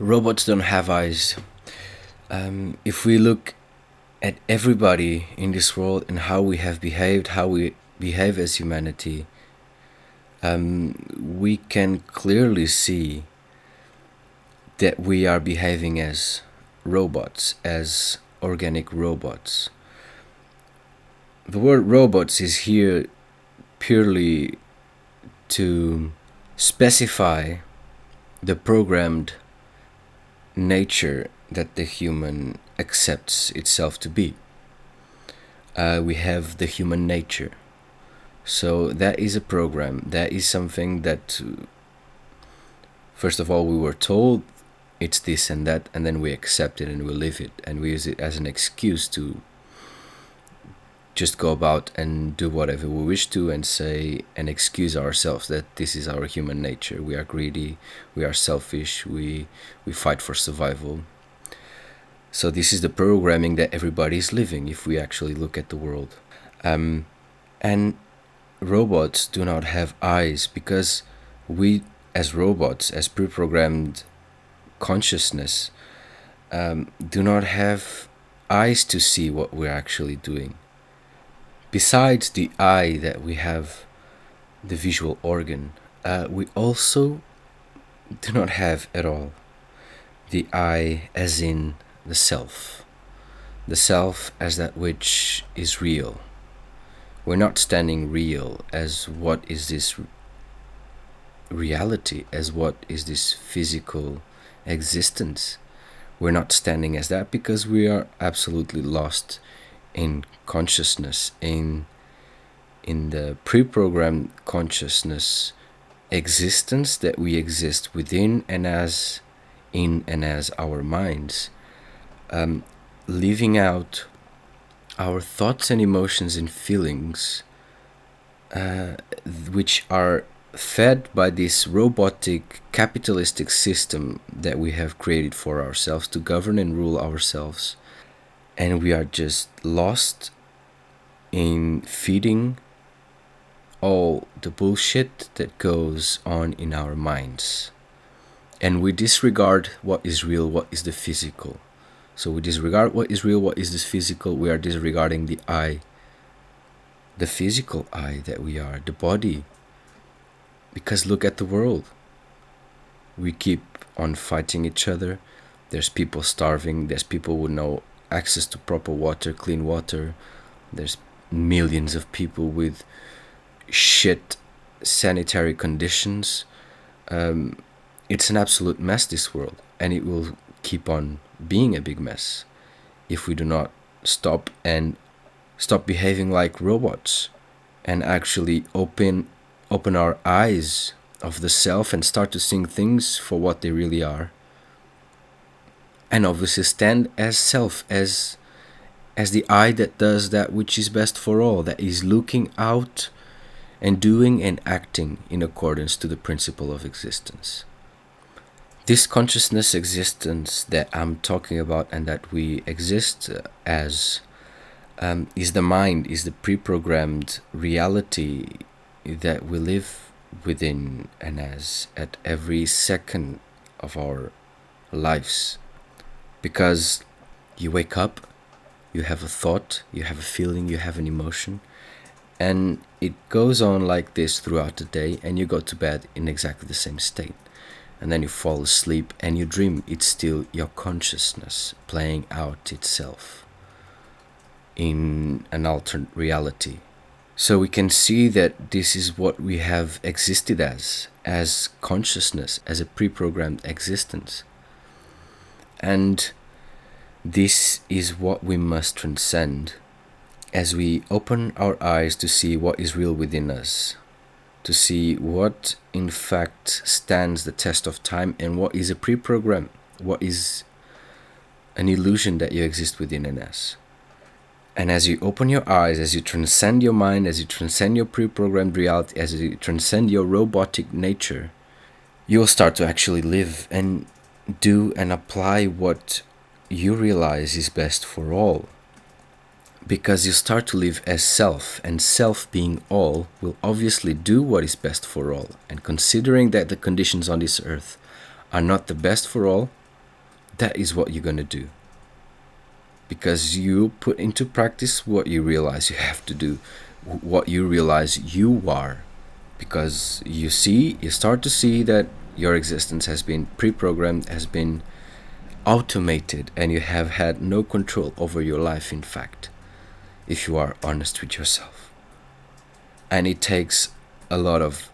Robots don't have eyes. If we look at everybody in this world and how we have behaved, how we behave as humanity, we can clearly see that we are behaving as robots, as organic robots. The word robots is here purely to specify the programmed nature that the human accepts itself to be. We have the human nature. So that is a program. That is something that, first of all, we were told it's this and that, and then we accept it and we live it, and we use it as an excuse to just go about and do whatever we wish to and say and excuse ourselves that this is our human nature. We are greedy, we are selfish, we fight for survival. So this is the programming that everybody is living if we actually look at the world. And robots do not have eyes because we as robots, as pre-programmed consciousness, do not have eyes to see what we're actually doing. Besides the eye that we have, the visual organ, we also do not have at all the eye as in the self as that which is real. We're not standing real as what is this reality, as what is this physical existence. We're not standing as that because we are absolutely lost in consciousness, in the pre-programmed consciousness existence that we exist within and as in and as our minds, leaving out our thoughts and emotions and feelings, which are fed by this robotic capitalistic system that we have created for ourselves to govern and rule ourselves. And we are just lost in feeding all the bullshit that goes on in our minds. And we disregard what is real, what is the physical. So we disregard what is real, what is this physical. We are disregarding the I, the physical I that we are, the body. Because look at the world. We keep on fighting each other. There's people starving. There's people with no access to proper water, clean water. There's millions of people with shit sanitary conditions. It's an absolute mess, this world, and it will keep on being a big mess if we do not stop behaving like robots and actually open our eyes of the self and start to see things for what they really are. And obviously stand as self, as the eye that does that which is best for all, that is looking out and doing and acting in accordance to the principle of existence. This consciousness existence that I'm talking about and that we exist as is the mind, is the pre-programmed reality that we live within and as at every second of our lives. Because you wake up, you have a thought, you have a feeling, you have an emotion, and it goes on like this throughout the day, and you go to bed in exactly the same state. And then you fall asleep and you dream. It's still your consciousness playing out itself in an alternate reality. So we can see that this is what we have existed as consciousness, as a pre-programmed existence. And this is what we must transcend as we open our eyes to see what is real within us, to see what in fact stands the test of time and what is a pre-program, what is an illusion that you exist within and as. And as you open your eyes, as you transcend your mind, as you transcend your pre-programmed reality, as you transcend your robotic nature, you'll start to actually live and do and apply what you realize is best for all. Because you start to live as self, and self being all will obviously do what is best for all. And considering that the conditions on this earth are not the best for all, that is what you're gonna do. Because you put into practice what you realize you have to do, what you realize you are. Because you start to see that your existence has been pre-programmed, has been automated, and you have had no control over your life, in fact, if you are honest with yourself. And it takes a lot of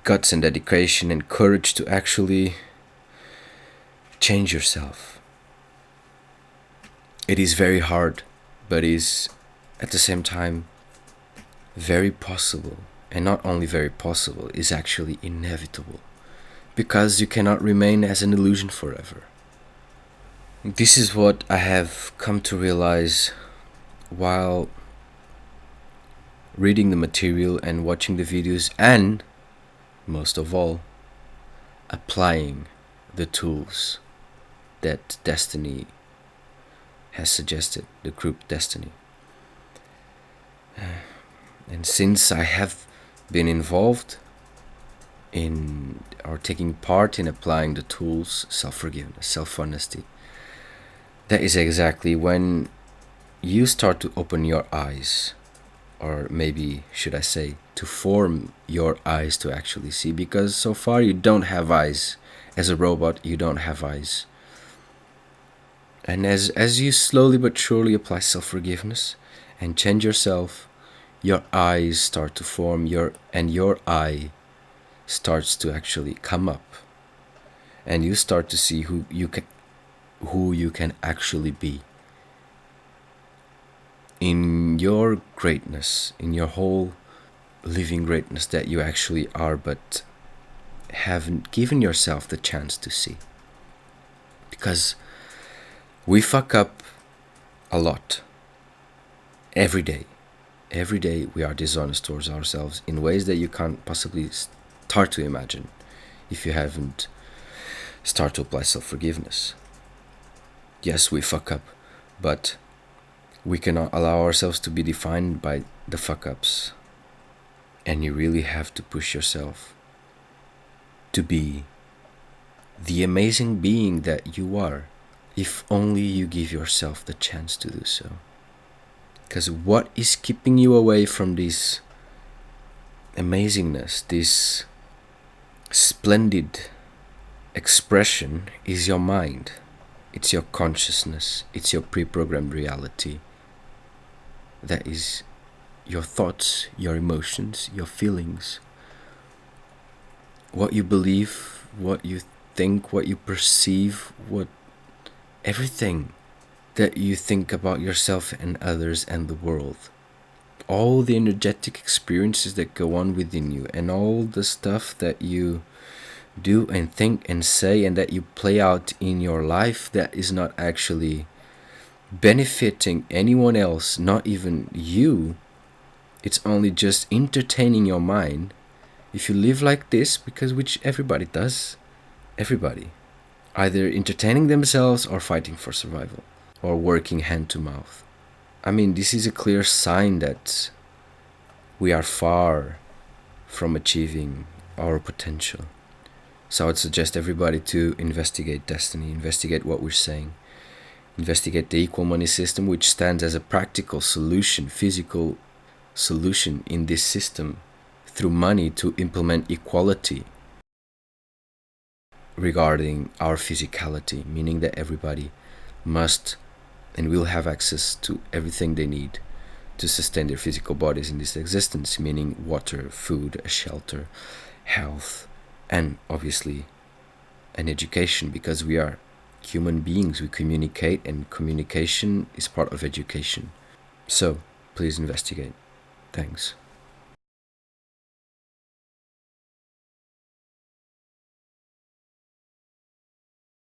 guts and dedication and courage to actually change yourself. It is very hard, but is at the same time very possible. And not only very possible, is actually inevitable. Because you cannot remain as an illusion forever. This is what I have come to realize while reading the material and watching the videos, and most of all, applying the tools that Destiny has suggested, the group Destiny. And since I have been involved in or taking part in applying the tools, self-forgiveness, self-honesty, that is exactly when you start to open your eyes, or maybe should I say, to form your eyes to actually see, because so far you don't have eyes. As a robot, you don't have eyes. And as you slowly but surely apply self-forgiveness and change yourself, your eyes start to form, your eye starts to actually come up, and you start to see who you can actually be in your greatness, in your whole living greatness that you actually are, but haven't given yourself the chance to see. Because we fuck up a lot every day. Every day we are dishonest towards ourselves in ways that you can't possibly start to imagine if you haven't started to apply self-forgiveness. Yes, we fuck up, but we cannot allow ourselves to be defined by the fuck-ups. And you really have to push yourself to be the amazing being that you are, if only you give yourself the chance to do so. Because what is keeping you away from this amazingness, this splendid expression, is your mind. It's your consciousness. It's your pre-programmed reality. That is your thoughts, your emotions, your feelings, what you believe, what you think, what you perceive, everything that you think about yourself and others and the world. All the energetic experiences that go on within you, and all the stuff that you do and think and say and that you play out in your life that is not actually benefiting anyone else, not even you. It's only just entertaining your mind. If you live like this, which everybody does, everybody, either entertaining themselves or fighting for survival, or working hand to mouth. I mean, this is a clear sign that we are far from achieving our potential. So I would suggest everybody to investigate Destiny, investigate what we're saying, investigate the equal money system, which stands as a practical solution, physical solution in this system through money to implement equality regarding our physicality, meaning that everybody must and will have access to everything they need to sustain their physical bodies in this existence, meaning water, food, a shelter, health, and obviously an education, because we are human beings, we communicate, and communication is part of education. So please investigate. Thanks.